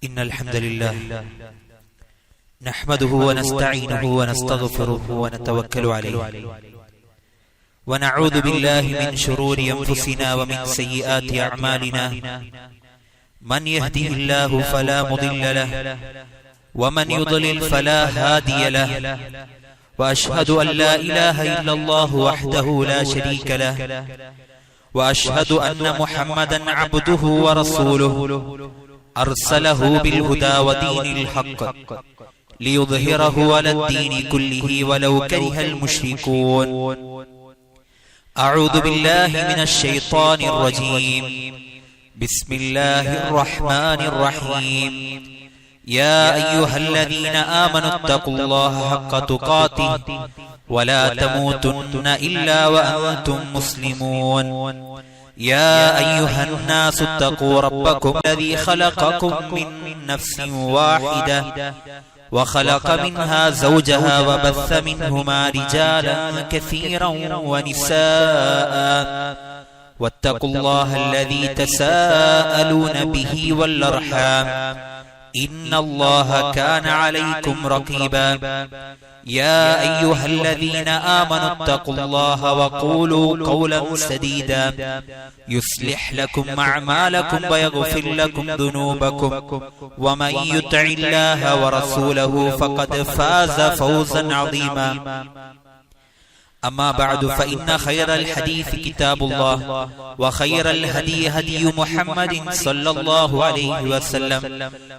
إن الحمد لله نحمده ونستعينه ونستغفره ونتوكل عليه ونعوذ بالله من شرور أنفسنا ومن سيئات أعمالنا من يهده الله فلا مضل له ومن يضلل فلا هادي له وأشهد أن لا إله إلا الله وحده لا شريك له وأشهد أن محمدا عبده ورسوله أرسله بالهدى ودين الحق ليظهره على الدين كله ولو كره المشركون. أعوذ بالله من الشيطان الرجيم. بسم الله الرحمن الرحيم. يا أيها الذين آمنوا اتقوا الله حق تقاته ولا تموتن إلا وأنتم مسلمون. يا أيها الناس اتقوا ربكم الذي خلقكم من نفس واحدة وخلق منها زوجها وبث منهما رجالا كثيرا ونساء واتقوا الله الذي تساءلون به والأرحام إن الله كان عليكم رقيبا. يا أيها الذين آمنوا اتقوا الله وقولوا قولا سديدا يصلح لكم أعمالكم ويغفر لكم ذنوبكم ومن يطع الله ورسوله فقد فاز فوزا عظيما. أما بعد فإن خير الحديث كتاب الله وخير الهدي هدي محمد صلى الله عليه وسلم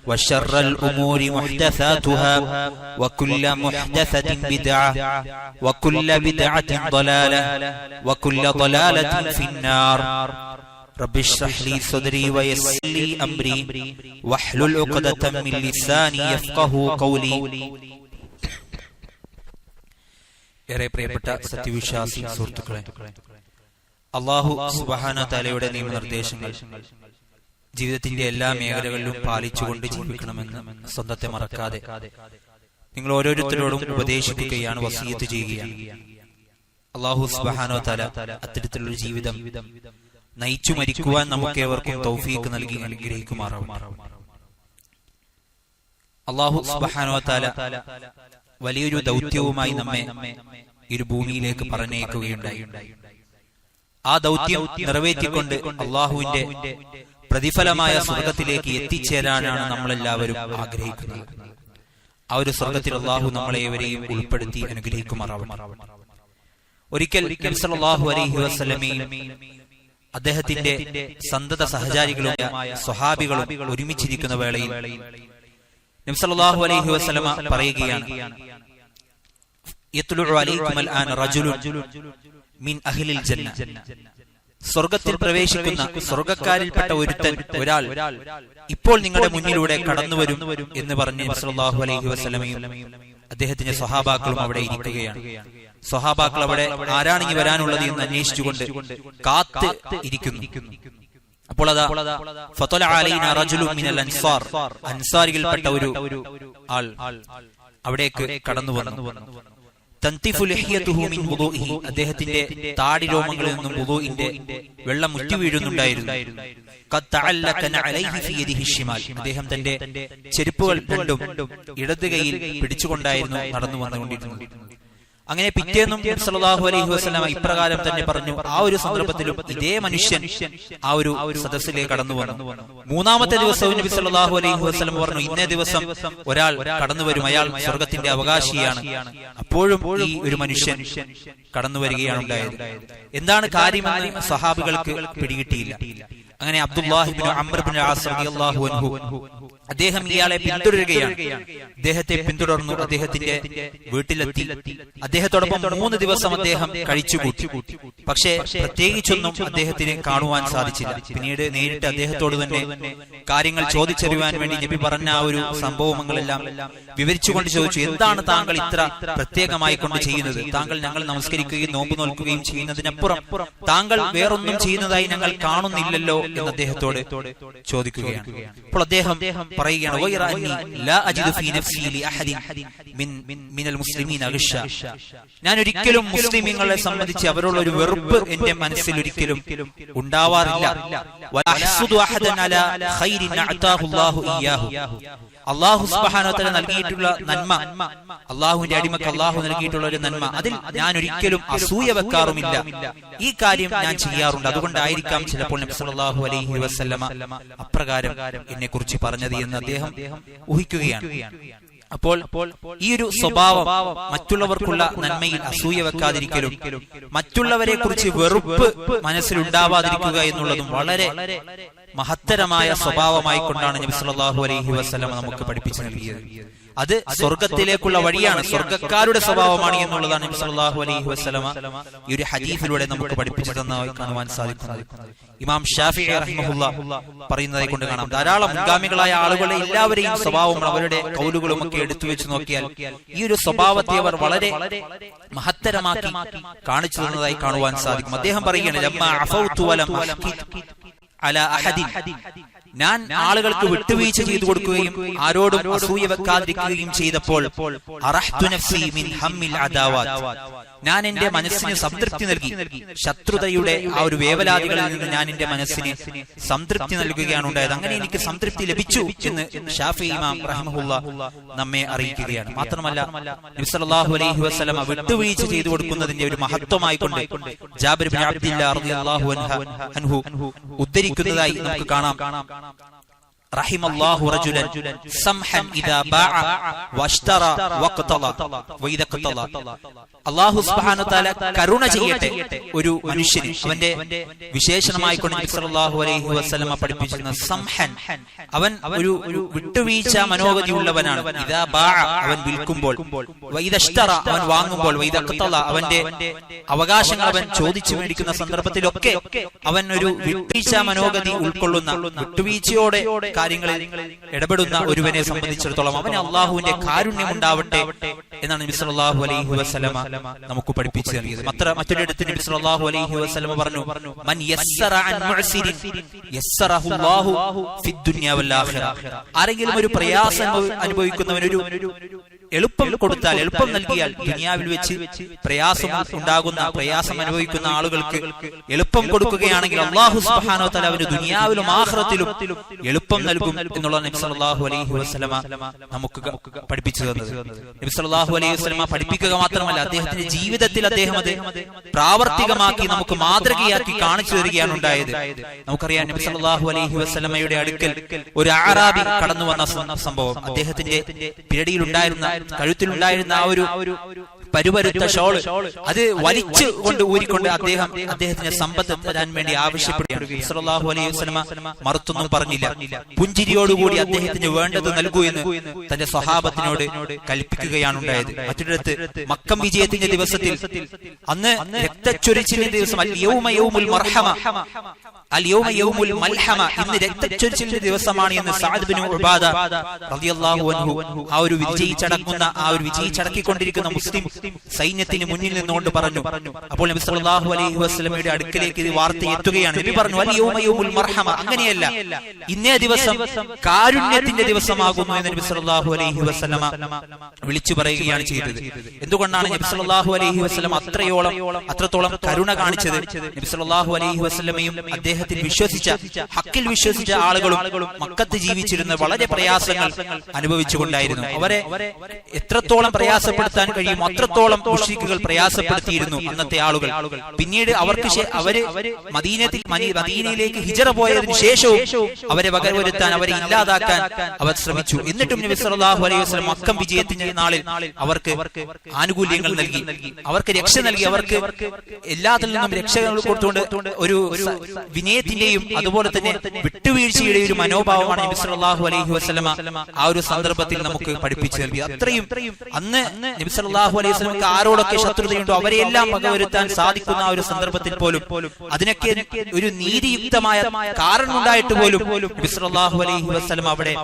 وشر الأمور محدثاتها وكل محدثة بدعة وكل بدعة ضلالة وكل ضلالة في النار. رب اشرح لي صدري ويسر لي أمري واحلل عقدة من لساني يفقهوا قولي. ഏറെ പ്രിയപ്പെട്ട സത്യവിശ്വാസി സുഹൃത്തുക്കളെ, അല്ലാഹു സുബ്ഹാനഹു തആലയുടെ നിയമനിർദ്ദേശങ്ങൾ ജീവിതത്തിന്റെ എല്ലാ മേഖലകളിലും പാലിച്ചുകൊണ്ട് ജീവിക്കണമെന്ന് സ്വന്തത്തെ മറക്കാതെ നിങ്ങൾ ഓരോരുത്തരോടും ഉപദേശിക്കുകയാണ്, വസിയത്ത് ചെയ്യുകയാണ്. അല്ലാഹു സുബ്ഹാനഹു തആല അത്തരത്തിലുള്ള ജീവിതം നയിച്ചു മരിക്കുവാൻ നമുക്കേവർക്കും തൗഫീഖ് നൽകി അനുഗ്രഹിക്കുമാറാവട്ടെ. അല്ലാഹു സുബ്ഹാനഹു തആല വലിയൊരു ദൗത്യവുമായി നമ്മെ ഈ ഭൂമിയിലേക്ക് പറഞ്ഞേക്കുകയുണ്ടായി. ആ ദൗത്യം നിറവേറ്റിക്കൊണ്ട് അള്ളാഹുവിന്റെ പ്രതിഫലമായ സ്വർഗത്തിലേക്ക് എത്തിച്ചേരാനാണ് നമ്മളെല്ലാവരും ആഗ്രഹിക്കുന്നത്. ആ ഒരു സ്വർഗത്തിൽ അള്ളാഹു നമ്മളെവരെയും ഉൾപ്പെടുത്തി അനുഗ്രഹിക്കുമാറാവട്ടെ. ഒരിക്കൽ നബി സല്ലല്ലാഹു അലൈഹി വസല്ലമയും അദ്ദേഹത്തിന്റെ സന്തത സഹചാരികളുമായ സ്വഹാബികളും ഒരുമിച്ചിരിക്കുന്ന വേളയിൽ നബി സല്ലല്ലാഹു അലൈഹി വസല്ലമ പറയുകയാണ്, യത്ലുഉ അലൈക്കും അൽആന റജുലുൻ മിൻ അഹ്ലിൽ ജന്ന. സ്വർഗ്ഗത്തിൽ പ്രവേശിക്കുന്ന സ്വർഗ്ഗക്കാരിൽപ്പെട്ട ഒരാൾ ഇപ്പോൾ നിങ്ങളുടെ മുന്നിലൂടെ കടന്നുവരും എന്ന് പറഞ്ഞ് നബി സല്ലല്ലാഹു അലൈഹി വസല്ലമയും അദ്ദേഹത്തിന്റെ സ്വഹാബാക്കളും അവിടെ ഇരിക്കുകയാണ്. സ്വഹാബാക്കൾ അവിടെ ആരാണ് ഇനി വരാനുള്ളത് എന്ന് അന്വേഷിച്ചുകൊണ്ട് കാത്ത് ഇരിക്കുന്നു. അപ്പോൾ അൻസാരികൾപ്പെട്ട ഒരു ആൾ അവിടേക്ക് കടന്നു വന്നു. അദ്ദേഹത്തിന്റെ താടി രോമങ്ങളിൽ നിന്നും വുളൂഇന്റെ വെള്ളം മുറ്റി വീഴുന്നുണ്ടായിരുന്നു. അദ്ദേഹം തന്റെ ചെരുപ്പുകൾ രണ്ടും ഇടത് കൈയിൽ പിടിച്ചുകൊണ്ടായിരുന്നു നടന്നു വന്നുകൊണ്ടിരുന്നത്. അങ്ങനെ പിറ്റേന്നും സല്ലല്ലാഹു അലൈഹി വസല്ലം ഇപ്രകാരം തന്നെ പറഞ്ഞു. ആ ഒരു സന്ദർഭത്തിലും ഇതേ മനുഷ്യൻ ആ ഒരു സദസ്സിലേക്ക് കടന്നു വന്നു. മൂന്നാമത്തെ ദിവസവും നബി സല്ലല്ലാഹു അലൈഹി വസല്ലം പറഞ്ഞു, ഇന്നേ ദിവസം ഒരാൾ കടന്നു വരും, അയാൾ സ്വർഗത്തിന്റെ അവകാശിയാണ്. അപ്പോഴും ഈ ഒരു മനുഷ്യൻ കടന്നു വരികയാണ് ഉണ്ടായത്. എന്താണ് കാര്യമെന്ന് സ്വഹാബികൾക്ക് പിടികിട്ടിയില്ല. അങ്ങനെ അബ്ദുല്ലാഹി ഇബ്നു അംർ ഇബ്നു ആസ് റളിയല്ലാഹു അൻഹു അദ്ദേഹം ഇയാളെ പിന്തുടരുകയാണ്. അദ്ദേഹത്തെ പിന്തുടർന്നു അദ്ദേഹത്തിന്റെ വീട്ടിലെത്തി. അദ്ദേഹത്തോടൊപ്പം 3 ദിവസം അദ്ദേഹം കഴിച്ചുകൂട്ടി. പക്ഷേ പ്രത്യേകിച്ചൊന്നും അദ്ദേഹത്തിന് കാണുവാൻ സാധിച്ചില്ല. പിന്നീട് നേരിട്ട് അദ്ദേഹത്തോട് തന്നെ കാര്യങ്ങൾ ചോദിച്ചറിയുവാൻ വേണ്ടി നബി പറഞ്ഞ ആ ഒരു സംഭവങ്ങളെല്ലാം വിവരിച്ചുകൊണ്ട് ചോദിച്ചു, എന്താണ് താങ്കൾ ഇത്ര പ്രത്യേകമായി കൊണ്ട് ചെയ്യുന്നത്? താങ്കൾ ഞങ്ങൾ നമസ്കരിക്കുകയും നോമ്പ് നോൽക്കുകയും ചെയ്യുന്നതിനപ്പുറം താങ്കൾ വേറൊന്നും ചെയ്യുന്നതായി ഞങ്ങൾ കാണുന്നില്ലല്ലോ എന്ന് അദ്ദേഹത്തോട് ചോദിക്കുകയാണ്. അപ്പോൾ അദ്ദേഹം പറയുകയാണ് വൈറ അന്നി ലാ അജിദു ഫീ നഫ്സി ലി അഹദിൻ മിനൽ മുസ്ലിമീന ഗിഷ. ഞാൻ ഒരിക്കലും മുസ്ലിമീങ്ങളെ സംബന്ധിച്ച് അവരോട് ഒരു വെറുപ്പ് എന്റെ മനസ്സിൽ ഒരിക്കലും ഉണ്ടാവാറില്ല. വഅഹ്സുദു അഹദൻ അലാ ഖൈരിൻ അഅതാഹു അല്ലാഹു ഇയ്യാഹു. അല്ലാഹു സുബ്ഹാനഹു വ തആല നൽകിയിട്ടുള്ള നന്മ, അല്ലാഹുവിന്റെ അടിമക്ക് അല്ലാഹു നൽകിയിട്ടുള്ള ഒരു നന്മ, അതിൽ ഞാൻ ഒരിക്കലും അസൂയ വെക്കാറുമില്ല. ഈ കാര്യം ഞാൻ ചെയ്യാറുണ്ട്. അതുകൊണ്ടായിരിക്കാം ചിലപ്പോൾ നബി സല്ലല്ലാഹു അലൈഹി വസല്ലമ അപ്രകാരം എന്നെ കുറിച്ച് പറഞ്ഞത് എന്ന് അദ്ദേഹം ഊഹിക്കുകയാണ്. അപ്പോൾ ഈ ഒരു സ്വഭാവം, മറ്റുള്ളവർക്കുള്ള നന്മയിൽ അസൂയ വെക്കാതിരിക്കലും മറ്റുള്ളവരെ കുറിച്ച് വെറുപ്പ് മനസ്സിലുണ്ടാവാതിരിക്കുക എന്നുള്ളതും വളരെ മഹത്തരമായ സ്വഭാവമായി കൊണ്ടാണ് നബി സല്ലല്ലാഹു അലൈഹി വസല്ലമ നമുക്ക് പഠിപ്പിച്ചു നൽകിയത്. അത് സ്വർഗത്തിലേക്കുള്ള വഴിയാണ്, സ്വർഗക്കാരുടെ സ്വഭാവമാണ് എന്നുള്ളതാണ് നബി സല്ലല്ലാഹു അലൈഹി വസല്ലമ ഈ ഒരു ഹദീസിലൂടെ നമുക്ക് പഠിപ്പിച്ചു തന്നതായി കാണുവാൻ സാധിക്കുന്നത്. ഇമാം ഷാഫിഈ റഹിമഹുല്ലാഹ് പറയുന്നതായി കൊണ്ട് കാണാം, ധാരാളം മുൻഗാമികളായ ആളുകളെ എല്ലാവരെയും സ്വഭാവവും അവരുടെ കൗലുകളും ഒക്കെ എടുത്തു വെച്ച് നോക്കിയാൽ ഈ ഒരു സ്വഭാവത്തെ അവർ വളരെ മഹത്തരമാക്കി കാണിച്ചു തന്നതായി കാണുവാൻ സാധിക്കും. അദ്ദേഹം പറയുകയാണ്, ലമ്മാ അഫൗതു വലം അഹ്കിത് അലാ അഹദിൻ, ഞാൻ ആളുകൾക്ക് വിട്ടുവീഴ്ച ചെയ്തു കൊടുക്കുകയും ആരോടും അസൂയ വെക്കാതിരിക്കുകയും ചെയ്തപ്പോൾ അറഹ്തു നഫ്സി മിൻ ഹമ്മിൽ അദാവാത്ത്, ഞാൻ എന്റെ മനസ്സിന് സംതൃപ്തി നൽകി. ശത്രുതയുടെ ആ ഒരു വേവലാതികളിൽ നിന്ന് ഞാൻ എന്റെ മനസ്സിന് സംതൃപ്തി നൽകുകയാണ് ഉണ്ടായത്. അങ്ങനെ എനിക്ക് സംതൃപ്തി ലഭിച്ചു എന്ന് ഷാഫി ഇമാം റഹിമഹുല്ലാഹ് നമ്മെ അറിയിക്കുകയാണ്. മാത്രമല്ല നബി സല്ലല്ലാഹു അലൈഹി വസല്ലമ വിട്ടുവീഴ്ച ചെയ്തു കൊടുക്കുന്നതിന്റെ ഒരു മഹത്വമായി കൊണ്ട് ജാബിർ ഇബ്നു അബ്ദില്ലാഹ് റളിയല്ലാഹു അൻഹു ഉദ്ധരിക്കുന്നതായി നമുക്ക് കാണാം. റഹിമല്ലാഹു റജുലൻ സംഹൻ ഇദാ ബാഅ വഷ്തറ വഖതല വഇദാ ഖതല. അല്ലാഹു സുബ്ഹാനഹു വ തആല കരുണ ചെയ്യട്ടെ ഒരു മനുഷ്യന്. അവന്റെ വിശേഷണമായി കൊണ്ട് നബി സല്ലല്ലാഹു അലൈഹി വസല്ലമ പഠിപ്പിച്ചിരുന്ന സംഹൻ, അവൻ ഒരു വിട്ടുവീഴ്ച മനോഗതി ഉള്ളവനാണ്. ഇദാ ബാഅ, അവൻ വിൽക്കുമ്പോൾ, വഇദാ ഇഷ്തറ, അവൻ വാങ്ങുമ്പോൾ, വഇദാ ഖതല, അവന്റെ അവകാശങ്ങൾ അവൻ ചോദിച്ചു മേടിക്കുന്ന സന്ദർഭത്തിലൊക്കെ അവൻ ഒരു വിട്ടുവീഴ്ച മനോഗതി ഉൾക്കൊള്ളുന്ന, വിട്ടുവീഴ്ചയോടെ കാര്യങ്ങളിൽ ഇടപെടുന്ന ഒരുവനെ സംബന്ധിച്ചിടത്തോളം അവന് അള്ളാഹുവിന്റെ കാരുണ്യം ഉണ്ടാവട്ടെ എന്നാണ് നബി സല്ലല്ലാഹു അലൈഹി വസല്ലമ നമുക്ക് പഠിപ്പിച്ചു നൽകിയത്. മറ്റൊരിടത്ത് നബി സല്ലല്ലാഹു അലൈഹി വസല്ലമ പറഞ്ഞു, മൻ യസ്സറ അൻ മുഅ്സിരിൻ യസ്സറഹു അല്ലാഹു ഫിദ് ദുനിയ വൽ ആഖിറ. ആരെങ്കിലും ഒരു പ്രയാസം അനുഭവിക്കുന്നവനൊരു എളുപ്പം കൊടുത്താൽ, എളുപ്പം നൽകിയാൽ, ദുനിയാവിൽ വെച്ച് പ്രയാസം ഉണ്ടാകുന്ന, പ്രയാസം അനുഭവിക്കുന്ന ആളുകൾക്ക് എളുപ്പം കൊടുക്കുകയാണെങ്കിൽ അല്ലാഹു സുബ്ഹാനഹു വ തആല അവന് ദുനിയാവിലും ആഖിറത്തിലും എളുപ്പം നൽകും എന്നുള്ള നബി സല്ലല്ലാഹു അലൈഹി വസല്ലമ നമുക്ക് പഠിപ്പിച്ചു തന്നത്. നബി സല്ലല്ലാഹു അലൈഹി വസല്ലമ പഠിപ്പിക്കുക മാത്രമല്ല, അദ്ദേഹത്തിന്റെ ജീവിതത്തിൽ അദ്ദേഹം അത് പ്രാവർത്തികമാക്കി നമുക്ക് മാതൃകയാക്കി കാണിച്ചു തരികയാണ് ഉണ്ടായത്. നമുക്കറിയാം, നബി സല്ലല്ലാഹു അലൈഹി വസല്ലമയുടെ അടുക്കൽ ഒരു അഅറാബി കടന്നു വന്ന സംഭവം. അദ്ദേഹത്തിന്റെ പിരടിയിലുണ്ടായിരുന്ന, കഴുത്തിലുണ്ടായിരുന്ന ആ ഒരു പരുപരുത്ത ഷോൾ അത് വലിച്ചു കൊണ്ട് ഊരിക്കൊണ്ട് അദ്ദേഹത്തിന് സമ്പത്ത് തരാൻ വേണ്ടി ആവശ്യപ്പെടുകയാണ്. സല്ലല്ലാഹു അലൈഹി വസല്ലമ മറുത്തൊന്നും പറഞ്ഞില്ല. പുഞ്ചിരിയോടുകൂടി അദ്ദേഹത്തിന് വേണ്ടത് നൽകൂ എന്ന് തന്റെ സ്വഹാബത്തിനോട് കൽപ്പിക്കുകയാണ് ഉണ്ടായത്. മറ്റൊരിടത്ത് മക്കം വിജയത്തിന്റെ ദിവസത്തിൽ, അന്ന് രക്തച്ചൊരിച്ചിലിന്റെ ദിവസം, അൽ യൗമ യൗമുൽ മർഹമ, അൽ യൗമ യൗമുൽ മൽഹമ, ഇന്ന് രക്തച്ചൊരിച്ചിലിന്റെ ദിവസമാണ് എന്ന് സഅദ് ഇബ്നു ഉബാദ റളിയല്ലാഹു അൻഹു ആ ഒരു വിജയിച്ചടക്കിക്കൊണ്ടിരിക്കുന്ന മുസ്ലിം സൈന്യത്തിന് മുന്നിൽ നിന്നുകൊണ്ട് പറഞ്ഞു. അപ്പോൾ നബി സല്ലല്ലാഹു അലൈഹി വസല്ലമയുടെ അടുക്കലേക്ക് ഈ വാർത്ത എത്തുകയാണ്. നബി പറഞ്ഞു, അൽ യൗമ യൗമുൽ മർഹമ, അങ്ങനെയല്ല, ഇന്നേ ദിവസം കാരുണ്യത്തിന്റെ ദിവസമാകുന്നു എന്ന് നബി സല്ലല്ലാഹു അലൈഹി വസല്ലമ വിളിച്ചു പറയുകയാണ് ചെയ്തത്. എന്തുകൊണ്ടാണ് നബി സല്ലല്ലാഹു അലൈഹി വസല്ലം അത്രത്തോളം കരുണ കാണിച്ചത്? നബി സല്ലല്ലാഹു അലൈഹി വസല്ലമയും അദ്ദേഹത്തിൽ വിശ്വസിച്ച, ഹക്കിൽ വിശ്വസിച്ച ആളുകളും മക്കത്ത് ജീവിച്ചിരുന്ന വളരെ പ്രയാസങ്ങൾ അനുഭവിച്ചുകൊണ്ടായിരുന്നു. അവരെ എത്രത്തോളം പ്രയാസപ്പെടുത്താൻ കഴിയുമോ അത്രത്തോളം മുശ്രിക്കുകൾ പ്രയാസപ്പെടുത്തിയിരുന്നു അന്നത്തെ ആളുകൾ. പിന്നീട് അവര് മദീനയിലേക്ക് ഹിജറ പോയതിനു ശേഷവും അവരെ വകവരുത്താൻ, അവരെ ഇല്ലാതാക്കാൻ അവർ ശ്രമിച്ചു. എന്നിട്ടും നബി സല്ലല്ലാഹു അലൈഹി വസല്ലം മക്കം വിജയത്തിന്റെ നാളിൽ അവർക്ക് ആനുകൂല്യങ്ങൾ നൽകി, അവർക്ക് രക്ഷ നൽകി, അവർക്ക് എല്ലാത്തിൽ നിന്നും രക്ഷകൾ കൊടുത്തുകൊണ്ട് ഒരു വിനയത്തിന്റെയും അതുപോലെ തന്നെ വിട്ടുവീഴ്ചയുടെയും ഒരു മനോഭാവമാണ് നബി സല്ലല്ലാഹു അലൈഹി വസല്ലമ ആ ഒരു സന്ദർഭത്തിൽ നമുക്ക് പഠിപ്പിച്ചു നൽകി. അത്രയും അന്ന് നബി സല്ലല്ലാഹു അലൈഹി വസല്ലം വസല്ലമക്ക് ആരോടൊക്കെ ശത്രുതയുണ്ടോ അവരെയെല്ലാം വകവരുത്താൻ സാധിക്കുന്ന ആ ഒരു സന്ദർഭത്തിൽ പോലും അതിനൊക്കെ ഒരു നീതിയുക്തമായ കാരണമുണ്ടായിട്ട് പോലും നബി സല്ലല്ലാഹു അലൈഹി വസല്ലം അവിടെ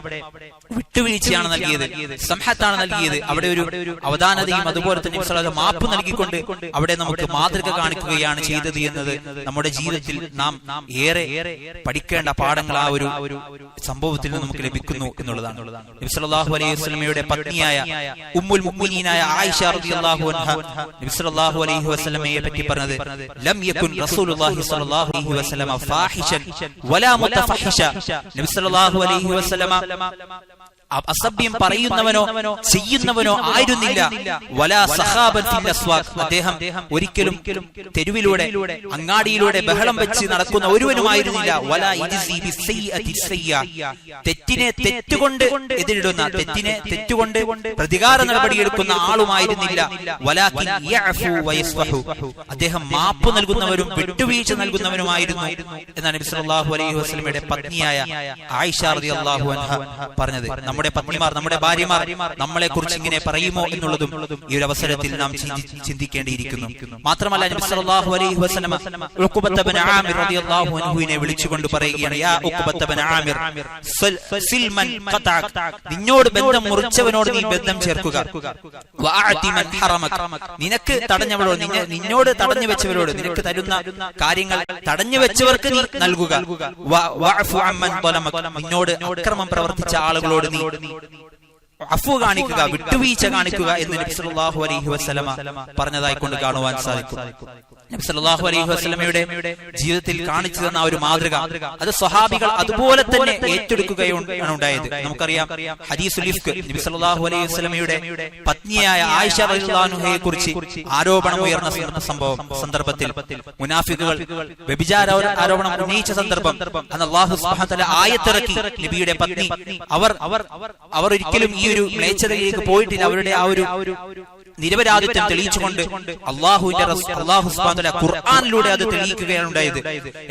വിട്ടുവീഴ്ചയാണ് നൽകിയത്, സംഹത്താണ് നൽകിയത്. അവിടെ ഒരു അവധാനതയും അതുപോലെ തന്നെ നബി സല്ലല്ലാഹു അലൈഹി വസല്ലം മാപ്പ് നൽകിക്കൊണ്ട് അവിടെ നമുക്ക് മാതൃക കാണിക്കുകയാണ് ചെയ്തത് എന്നത് നമ്മുടെ ജീവിതത്തിൽ നാം ഏറെ പഠിക്കേണ്ട പാഠങ്ങൾ ആ ഒരു സംഭവത്തിൽ നിന്ന് നമുക്ക് ലഭിക്കുന്നു എന്നുള്ളതാണ്. നബി സല്ലല്ലാഹു അലൈഹി വസല്ലമയുടെ പത്നിയായ ഉമ്മുൽ മുഅ്മിനീനായ ആയിഷ റളിയല്ലാഹു അൻഹ നബി സല്ലല്ലാഹു അലൈഹി വസല്ലമയെ പറ്റി പറഞ്ഞത്, ലം യകുൻ റസൂലുള്ളാഹി സ്വല്ലല്ലാഹു അലൈഹി വസല്ലമ ഫാഹിഷൻ വലാ മുതഫഹിഷ. നബി സല്ലല്ലാഹു അലൈഹി വസല്ലമ അസഭ്യം പറയുന്നവനോ ചെയ്യുന്നവനോ ആയിരുന്നില്ല. വലാ സഖാബൻ ഫിൽ അസ്വാഖ്. അദ്ദേഹം ഒരിക്കലും തെരുവിലൂടെ അങ്ങാടിയിലൂടെ ബഹളം വെച്ച് നടക്കുന്ന ഒരുവനുമായിരുന്നില്ല. വലാ യജ്സി ബിസ്സയ്യതി സയ്യ. തെറ്റിനെ തെറ്റുകൊണ്ട് എതിരിടുന്ന, തെറ്റിനെ തെറ്റുകൊണ്ട് പ്രതികാര നടപടിയെടുക്കുന്ന ആളുമായിരുന്നില്ല. വലാകിൻ യഅഫു വയസ്ഫഹു. അദ്ദേഹം മാപ്പ് നൽകുന്നവരും വിട്ടുവീഴ്ച നൽകുന്നവനുമായിരുന്നു എന്നാണ് നബി സല്ലല്ലാഹു അലൈഹി വസല്ലമയുടെ പത്നിയായ ആയിഷ റളിയല്ലാഹു അൻഹ പറഞ്ഞത്. നമ്മുടെ പത്നിമാർ, നമ്മുടെ ഭാര്യമാർ നമ്മളെ കുറിച്ച് ഇങ്ങനെ പറയുമോ എന്നുള്ളതും ഈ ഒരു അവസരത്തിൽ നാം ചിന്തിക്കേണ്ടിയിരിക്കുന്നു. മാത്രമല്ല നബി സല്ലല്ലാഹു അലൈഹി വസല്ലം ഉഖബത്ത് ഇബ്നു ആമിർ റളിയല്ലാഹു അൻഹുവിനെ വിളിച്ചുകൊണ്ട് പറയുകയാണ്, യാ ഉഖബത്ത് ഇബ്നു ആമിർ സിൽമൻ ഖതഅക്. നിന്നോട് ബന്ധം മുറിച്ചവനോട് നീ ബന്ധം ചേർക്കുക. വഅതി മൻ ഹറമക. നിനക്ക് തടഞ്ഞവരോട്, നിന്നോട് തടഞ്ഞു വെച്ചവരോട്, നിനക്ക് തരുന്ന കാര്യങ്ങൾ തടഞ്ഞു വെച്ചവർക്ക് നീ നൽകുക. വഅഫു അമ്മൻ ളലമക. നിന്നോട് അക്രമം പ്രവർത്തിച്ച ആളുകളോട് നീ അഫു കാണിക്കുക, വിട്ടുവീഴ്ച കാണിക്കുക എന്ന് നബി സല്ലല്ലാഹു അലൈഹി വസല്ലമ പറഞ്ഞതായി കൊണ്ട് കാണുവാൻ സാധിക്കും. നബി സല്ലല്ലാഹു അലൈഹി വസല്ലമയുടെ ജീവിതത്തിൽ കാണിച്ചു തന്ന ഒരു മാതൃക അത് സ്വഹാബികൾ അതുപോലെ തന്നെ ഏറ്റെടുക്കുകയാണ് ഉണ്ടായത്. നമുക്കറിയാം ഹദീസുൽ ഇഫ്ക്, നബി സല്ലല്ലാഹു അലൈഹി വസല്ലമയുടെ പത്നിയായ ആയിഷ റളിയല്ലാഹു അൻഹയെ കുറിച്ച് ആരോപണം ഉയർന്ന സന്ദർഭത്തിൽ മുനാഫിക്കുകൾ വ്യഭിചാര ആരോപണം ഉന്നയിച്ച സന്ദർഭം അന്ന് അല്ലാഹു സുബ്ഹാനഹു വ തആല ആയത്തിറക്കി. നബിയുടെ പത്നി അവർ ഒരിക്കലും ഈ ഒരു മ്ലേച്ഛതയിലേക്ക് പോയിട്ടില്ല. അവരുടെ ആ ഒരു നിരപരാധിത്വം തെളിയിച്ചുകൊണ്ട് അല്ലാഹു സുബ്ഹാനഹു വ തആല ഖുർആനിലൂടെ അത് തെളിയിക്കുകയാണ് ഉണ്ടായത്.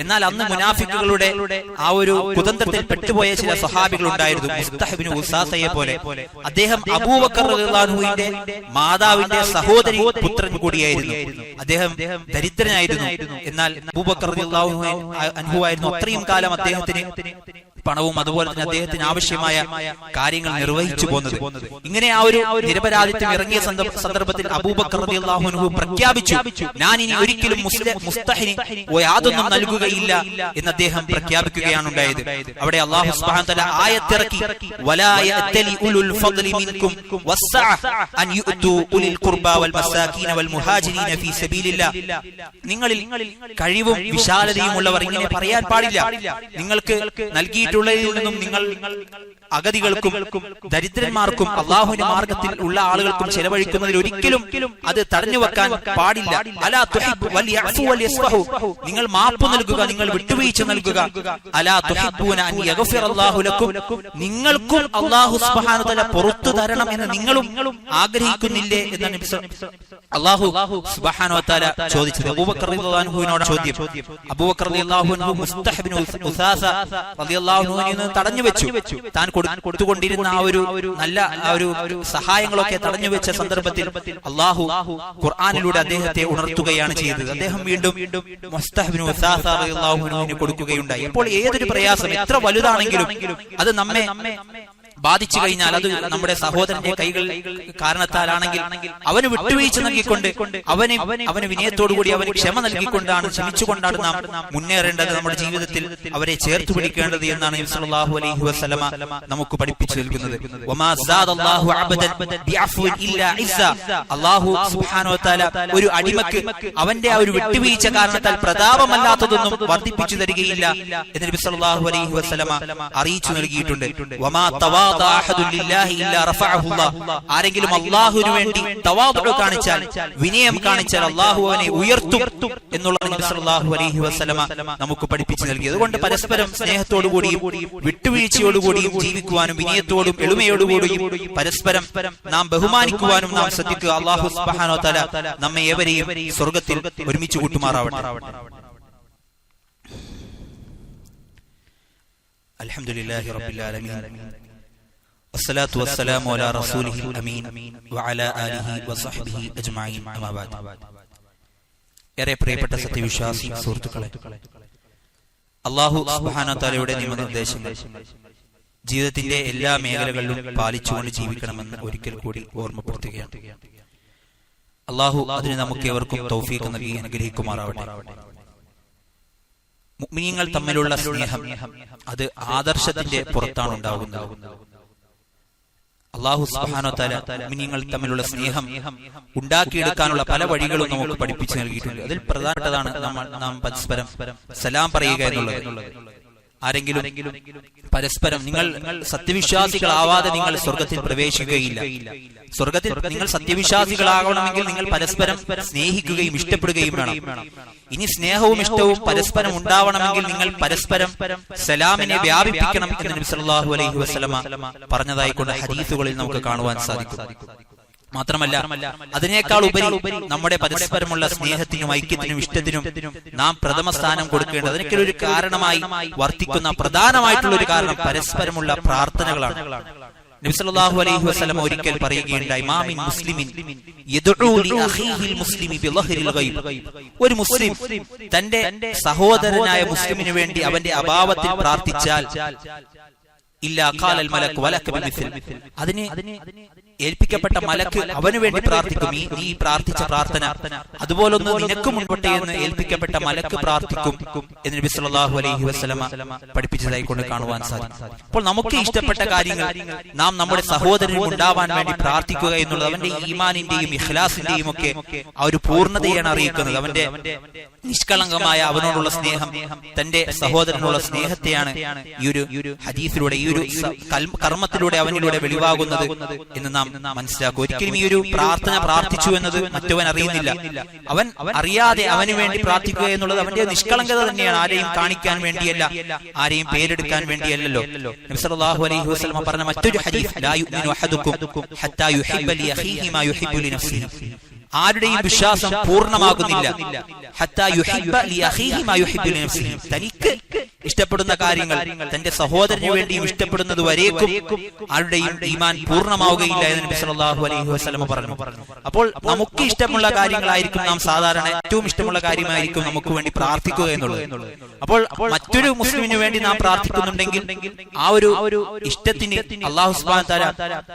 എന്നാൽ അന്ന് മുനാഫിക്കുകളുടെ ആ ഒരു കുതന്ത്രത്തിൽ പെട്ടുപോയ ചില സ്വഹാബികൾ ഉണ്ടായിരുന്നു. മുസ്തഹ് ഇബ്നു ഉസാസയെ പോലെ. അദ്ദേഹം അബൂബക്കർ റളിയല്ലാഹു അൻഹുവിന്റെ മാതാവിന്റെ സഹോദരി പുത്രൻ കൂടിയായിരുന്നു. അദ്ദേഹം ദരിദ്രനായിരുന്നു. എന്നാൽ അബൂബക്കർ റളിയല്ലാഹു അൻഹു ആയിരുന്നു അത്രയും കാലം അദ്ദേഹത്തിന് പണവും അതുപോലെ തന്നെ അദ്ദേഹത്തിന് ആവശ്യമായ കാര്യങ്ങൾ നിർവഹിച്ചു പോകുന്നത്. ഇങ്ങനെ ആ ഒരു നിരപരാധിത്വം ഇറങ്ങിയ സന്ദർഭത്തിൽ അബൂബക്കർ റളിയല്ലാഹു അൻഹു പ്രഖ്യാപിച്ചു, ഞാൻ ഇനി ഒരിക്കലും മുസ്തഹിന് യാതൊന്നും നൽകുകയില്ല എന്ന് അദ്ദേഹം പ്രഖ്യാപിക്കുകയാണ് ഉണ്ടായത്. അവിടെ അല്ലാഹു സുബ്ഹാനഹു വ തആല ആയത്തിറക്കി, വലാ യഅ്തലി ഉലുൽ ഫദ്ലി മിൻകും വസ്സഅ അൻ യുഅ്തു ഉലിൽ ഖുർബാ വൽ മസാകീന വൽ മുഹാജിരീന ഫീ സബീലില്ലാഹ്. നിങ്ങളിൽ കഴിവും വിശാലതയും ഉള്ളവർ ഇങ്ങനെ പറയാൻ പാടില്ല. നിങ്ങൾക്ക് നൽകിയിട്ടുള്ളതിൽ നിന്നും നിങ്ങൾ അഗതികൾക്കും ദരിദ്രന്മാർക്കും അള്ളാഹുവിന്റെ മാർഗത്തിൽ ഉള്ള ആളുകൾക്കും ചെലവഴിക്കുന്നതിൽ ഒരിക്കലും അത് തടഞ്ഞു വെക്കാൻ പാടില്ല. അലാ തുഹിബ്ബു വൽയഅഫു വൽയസ്ഫഹു. നിങ്ങൾ മാപ്പ് നൽകുക, നിങ്ങൾ വിട്ടുവീഴ്ച നൽകുക. അലാ തുഹിബ്ബൂന അൻ യഗ്ഫിറല്ലാഹു ലക്കും. നിങ്ങൾക്കും അല്ലാഹു സുബ്ഹാനഹു വ തആല പുറത്തു തരണം എന്ന് നിങ്ങളും ആഗ്രഹിക്കുന്നില്ലേ എന്നാണ് അല്ലാഹു സുബ്ഹാനഹു വ തആല ചോദിച്ചത്. അബൂബക്കർ റളിയല്ലാഹു അൻഹുവിനോട് ചോദ്യം. അബൂബക്കർ റളിയല്ലാഹു അൻഹു മുസ്തഹ് ഇബ്നു ഉസാസ റളിയല്ലാഹു അൻഹുവിനെ തടഞ്ഞു വെച്ചു. താൻ കൊടുത്തുകൊണ്ടിരുന്ന ആ ഒരു നല്ല ആ ഒരു സഹായങ്ങളൊക്കെ തടഞ്ഞു വെച്ച സന്ദർഭത്തിൽ അല്ലാഹു ഖുർആനിലൂടെ അദ്ദേഹത്തെ ഉണർത്തുകയാണ് ചെയ്തത്. അദ്ദേഹം വീണ്ടും മുസ്തഹ് ഇബ്നു ഉസാസ റളിയല്ലാഹു അൻഹുവിനെ കൊടുക്കുകയുണ്ടായി. അപ്പോൾ ഏതൊരു പ്രയാസം എത്ര വലുതാണെങ്കിലും അത് നമ്മെ ബാധിച്ചു കഴിഞ്ഞാൽ അത് നമ്മുടെ സഹോദരന്റെ കൈകൾ കാരണത്താലാണെങ്കിൽ അവന് വിട്ടുവീഴ്ച നൽകിക്കൊണ്ട് അവന് വിനയത്തോടുകൂടി അവന് ക്ഷമ നൽകിക്കൊണ്ടാണ്, ക്ഷമിച്ചുകൊണ്ടാണ് നാം മുന്നേറേണ്ടത്. നമ്മുടെ ജീവിതത്തിൽ അവരെ ചേർത്ത് പിടിക്കേണ്ടത് എന്നാണ് നബി സല്ലല്ലാഹു അലൈഹി വസല്ലമ നമുക്ക് പഠിപ്പിച്ചു നൽകുന്നത്. വമാ സാദല്ലാഹു അബദൻ ബിഅഫ്വിൻ ഇല്ലാ ഇസ്സ. അല്ലാഹു സുബ്ഹാനഹു വ തആല ഒരു അടിമക്ക് അവന്റെ ആ ഒരു വിട്ടുവീഴ്ച കാരണത്താൽ പ്രതാപമല്ലാത്തതൊന്നും വർദ്ധിപ്പിച്ചു തരികയില്ല എന്ന് നബി സല്ലല്ലാഹു അലൈഹി വസല്ലമ അറിയിച്ചു നൽകിയിട്ടുണ്ട്. വമാ ആരെങ്കിലും അല്ലാഹുവിനു വേണ്ടി തവാദു കാണിച്ചാൽ, വിനയം കാണിച്ചാൽ അല്ലാഹു അവനെ ഉയർത്തും എന്നുള്ള നബി സല്ലല്ലാഹു അലൈഹി വസല്ലമ നമുക്ക് പഠിപ്പിച്ചു നൽകി. അതുകൊണ്ട് പരസ്പരം സ്നേഹത്തോടുകൂടിയും വിട്ടുവീഴ്ചയോടുകൂടിയും ജീവിക്കുവാനും വിനയത്തോടും എളിമയോടുകൂടിയും പരസ്പരം നാം ബഹുമാനിക്കുവാനും നാം ശ്രദ്ധിക്കുക. അല്ലാഹു സുബ്ഹാനഹു വ തആല നമ്മെ ഏവരെയും സ്വർഗ്ഗത്തിൽ ഒരുമിച്ച് കൂട്ടുമാറാവട്ടെ. അൽഹംദുലില്ലാഹി റബ്ബിൽ ആലമീൻ. والصلاة والسلام على رسوله الأمين وعلى آله وصحبه أجمعين أما بعد. ഏറെ പ്രിയപ്പെട്ട സത്യവിശ്വാസി സുഹൃത്തുക്കളെ, അല്ലാഹു സുബ്ഹാനഹു വ തആലയുടെ നിയമനിർദ്ദേശങ്ങൾ ജീവിതത്തിന്റെ എല്ലാ മേഖലകളിലും പാലിച്ചുകൊണ്ട് ജീവിക്കണമെന്ന് ഒരിക്കൽ കൂടി ഓർമ്മപ്പെടുത്തുകയാണ്. അല്ലാഹു അതിന് നമുക്ക് ഏവർക്കും തൗഫീഖ് നൽകി അനുഗ്രഹിക്കുമാറാവട്ടെ. മുഅ്മിനീങ്ങൾ തമ്മിലുള്ള സ്നേഹം അത് ആദർശത്തിന്റെ പുറത്താണ് ഉണ്ടാകുന്നത്. അല്ലാഹു സുബ്ഹാനഹു വ തആല മുഅ്മിനീങ്ങൾ തമ്മിലുള്ള സ്നേഹം ഉണ്ടാക്കിയെടുക്കാനുള്ള പല വഴികളും നമുക്ക് പഠിപ്പിച്ചു നൽകിയിട്ടുണ്ട്. അതിൽ പ്രധാനപ്പെട്ടതാണ് നാം പരസ്പരം സലാം പറയുക എന്നുള്ളത്. ആരെങ്കിലും പരസ്പരം, നിങ്ങൾ സത്യവിശ്വാസികളാവാതെ നിങ്ങൾ സ്വർഗത്തിൽ പ്രവേശിക്കുകയില്ല. സ്വർഗത്തിൽ നിങ്ങൾ സത്യവിശ്വാസികളാകണമെങ്കിൽ നിങ്ങൾ പരസ്പരം സ്നേഹിക്കുകയും ഇഷ്ടപ്പെടുകയും വേണം. ഇനി സ്നേഹവും ഇഷ്ടവും പരസ്പരം ഉണ്ടാവണമെങ്കിൽ നിങ്ങൾ പരസ്പരം സലാമിനെ വ്യാപിപ്പിക്കണം എന്ന് നബി സല്ലല്ലാഹു അലൈഹി വസല്ലമ പറഞ്ഞതായിക്കൊണ്ട് ഹദീസുകളിൽ നമുക്ക് കാണുവാൻ സാധിക്കും. മാത്രമല്ല, അതിനേക്കാൾ ഉപരി നമ്മുടെ പരസ്പരമുള്ള സ്നേഹത്തിനും ഐക്യത്തിനും ഇഷ്ടത്തിനും നാം പ്രഥമ സ്ഥാനം കൊടുക്കേണ്ടത്, അതിനൊരു കാരണമായി വർത്തിക്കുന്ന പ്രധാനമായിട്ടുള്ള ഒരു കാരണം പരസ്പരമുള്ള പ്രാർത്ഥനകളാണ്. നബി സല്ലല്ലാഹു അലൈഹി വസല്ലം ഒരിക്കൽ പറയുകയുണ്ടായി, മാമിൻ മുസ്ലിമിൻ യദ്ഉ ലി അഖീഹിൽ മുസ്ലിമി ബിളഹ്രിൽ ഗൈബ്. ഒരു മുസ്ലിം തന്റെ സഹോദരനായ മുസ്ലിമിന് വേണ്ടി അവന്റെ അഭാവത്തിൽ പ്രാർത്ഥിച്ചാൽ ഇല്ലാ ഖാലൽ മലക് വലക ബിമിസ്ൽ, അതിനെ ഏൽപ്പിക്കപ്പെട്ട മലക്ക് അവന് വേണ്ടി പ്രാർത്ഥിക്കും. നീ പ്രാർത്ഥിച്ച പ്രാർത്ഥന അതുപോലൊന്ന് നിനക്കും മുൻപട്ടെ എന്ന് ഏൽപ്പിക്കപ്പെട്ട മലക്ക് പ്രാർത്ഥിക്കും എന്ന് നബി സല്ലല്ലാഹു അലൈഹി വസല്ലമ പഠിപ്പിച്ചതായി കൊണ്ട് കാണുവാൻ സാധിക്കും. അപ്പോൾ നമുക്ക് ഇഷ്ടപ്പെട്ട കാര്യങ്ങൾ നാം നമ്മുടെ സഹോദരനും ഉണ്ടാവാൻ വേണ്ടി പ്രാർത്ഥിക്കുക എന്നുള്ളത് അവന്റെ ഈമാനിന്റെയും ഇഖ്ലാസിന്റെയും ഒക്കെ ആ ഒരു പൂർണ്ണതയാണ് അറിയിക്കുന്നത്. അവന്റെ നിഷ്കളങ്കമായ അവനോടുള്ള സ്നേഹം, തന്റെ സഹോദരനുള്ള സ്നേഹത്തെയാണ് ഈ ഒരു ഹദീസിലൂടെ, ഈ ഒരു കർമ്മത്തിലൂടെ അവനിലൂടെ വെളിവാകുന്നത് എന്ന് നാം മനസ്സിലാക്കും. ഒരിക്കലും ഈ ഒരു പ്രാർത്ഥന പ്രാർത്ഥിച്ചു എന്നത് മറ്റവൻ അറിയുന്നില്ല. അവൻ അറിയാതെ അവന് വേണ്ടി പ്രാർത്ഥിക്കുക എന്നുള്ളത് അവന്റെ നിഷ്കളങ്കത തന്നെയാണ്. ആരെയും കാണിക്കാൻ വേണ്ടിയല്ല, ആരെയും പേരെടുക്കാൻ വേണ്ടിയല്ലല്ലോ. നബി സല്ലല്ലാഹു അലൈഹി വസല്ലം പറഞ്ഞ മറ്റൊരു ഹദീസ്, ലാ യുഅ്മിനു അഹദുക്കും ഹത്താ യുഹിബ്ബ ലി അഖീഹി മാ യുഹിബ്ബു ലി നഫ്സിഹി. ആരുടെയും വിശ്വാസം പൂർണ്ണമാകുന്നില്ല ഹത്താ യുഹിബ്ബ ലി അഖീഹി മാ യുഹിബ്ബു ലി നഫ്സിഹി. തനിക്ക് ഇഷ്ടപ്പെടുന്ന കാര്യങ്ങൾ തന്റെ സഹോദരന് വേണ്ടിയും ഇഷ്ടപ്പെടുന്നത് വരേക്കും ആരുടെയും ഈമാൻ പൂർണ്ണമാവുകയില്ല എന്ന് നബി സല്ലല്ലാഹു അലൈഹി വസല്ലം പറഞ്ഞു. അപ്പോൾ നമുക്ക് ഇഷ്ടമുള്ള കാര്യങ്ങളായിരിക്കും നാം സാധാരണ ഏറ്റവും ഇഷ്ടമുള്ള കാര്യമായിരിക്കും നമുക്ക് വേണ്ടി പ്രാർത്ഥിക്കുക എന്നുള്ളത്. അപ്പോൾ മറ്റൊരു മുസ്ലിമിന് വേണ്ടി നാം പ്രാർത്ഥിക്കുന്നുണ്ടെങ്കിൽ ആ ഒരു ഇഷ്ടത്തിന് അല്ലാഹു സുബ്ഹാനഹു വ തആല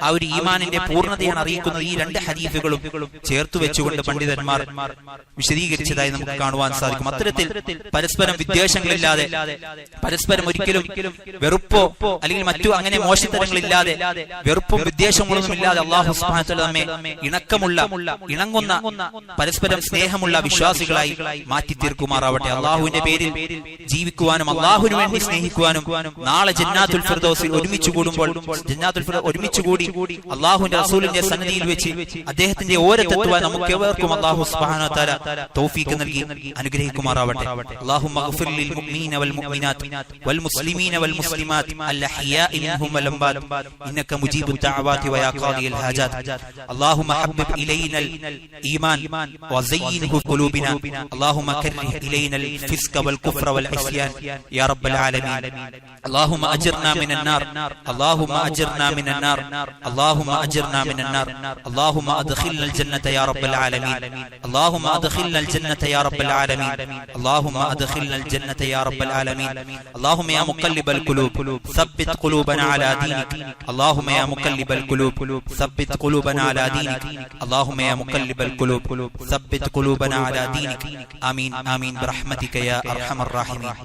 ആ ഒരു ഈമാനിന്റെ പൂർണ്ണതയാണ് അറിയിക്കുന്നത്. ഈ രണ്ട് ഹദീസുകളും ചേർത്ത് വെച്ചുകൊണ്ട് പണ്ഡിതന്മാർ വിശദീകരിച്ചതായി നമുക്ക് കാണുവാൻ സാധിക്കും. അത്തരത്തിൽ പരസ്പരം വിദ്വേഷങ്ങളില്ലാതെ, പരസ്പരം ഒരിക്കലും വെറുപ്പോ അല്ലെങ്കിൽ മറ്റു അങ്ങനെ മോശത്തരങ്ങളില്ലാതെ, വെറുപ്പും വിദ്വേഷങ്ങളൊന്നും ഇല്ലാതെ അല്ലാഹു സുബ്ഹാനഹു വ തആല നമ്മെ ഇണങ്ങുന്ന പരസ്പരം സ്നേഹമുള്ള വിശ്വാസികളായി മാറ്റി തീർക്കുമാറാവട്ടെ. അല്ലാഹുവിന്റെ പേരിൽ ജീവിക്കുവാനും അല്ലാഹുവിന് വേണ്ടി സ്നേഹിക്കുവാനും നാളെ ജന്നാത്തുൽ ഫിർദൗസിൽ ഒരുമിച്ച് കൂടുമ്പോൾ, ജന്നാത്തുൽ ഫിർദൗസ് ഒരുമിച്ച് കൂടി അല്ലാഹുവിന്റെ റസൂലിന്റെ സന്നിധിയിൽ വെച്ച് അദ്ദേഹത്തിന്റെ ഓരത്തെത്തുവാൻ നമുക്ക് ഏവർക്കും അല്ലാഹു സുബ്ഹാനഹു വ തആല തൗഫീഖ് നൽകി അനുഗ്രഹിക്കുമാറാവട്ടെ. അല്ലാഹുമ്മ ഗ്ഫിർ ലിൽ മുഅ്മിനീന വൽ മുഅ്മിനാത്ത് വൽ മുസ്ലിമീന വൽ മുസ്ലിമാത്ത് അൽ അഹ്യാഇ മിൻഹും വൽ അംവാത് ഇന്നക മുജീബുദ് ദഅവാതി വയാ ഖാദിയൽ ഹാജാത്ത്. അല്ലാഹുമ്മ ഹബ്ബിബ് ഇലൈനൽ ഈമാൻ വസയ്യിൻഹു ഖുലൂബിനാ. അല്ലാഹുമ്മ കർരിഹ് ഇലൈനൽ ഫിസ്ക വൽ കുഫ്ര വൽ ഇസ്യാൻ യാ റബ്ബൽ ആലമീൻ. അല്ലാഹുമ്മ അജിർനാ മിനൻ നാർ. അല്ലാഹുമ്മ അജിർനാ മിനൻ നാർ. അല്ലാഹുമ്മ അജിർനാ മിനൻ നാർ. അല്ലാഹുമ്മ അദ്ഖിൽനൽ ജന്നത യാ റബ്ബൽ ആലമീൻ. അല്ലാഹുമ്മ അദ്ഖിൽനൽ ജന്നത യാ റബ്ബൽ ആലമീൻ. അല്ലാഹുമ്മ അദ്ഖിൽനൽ ജന്നത യാ റബ്ബൽ ആലമീൻ. اللهم يا مقلب القلوب ثبت قلوبنا على دينك. اللهم يا مقلب القلوب ثبت قلوبنا على دينك. اللهم يا مقلب القلوب ثبت قلوبنا على دينك. آمين آمين برحمتك يا أرحم الراحمين.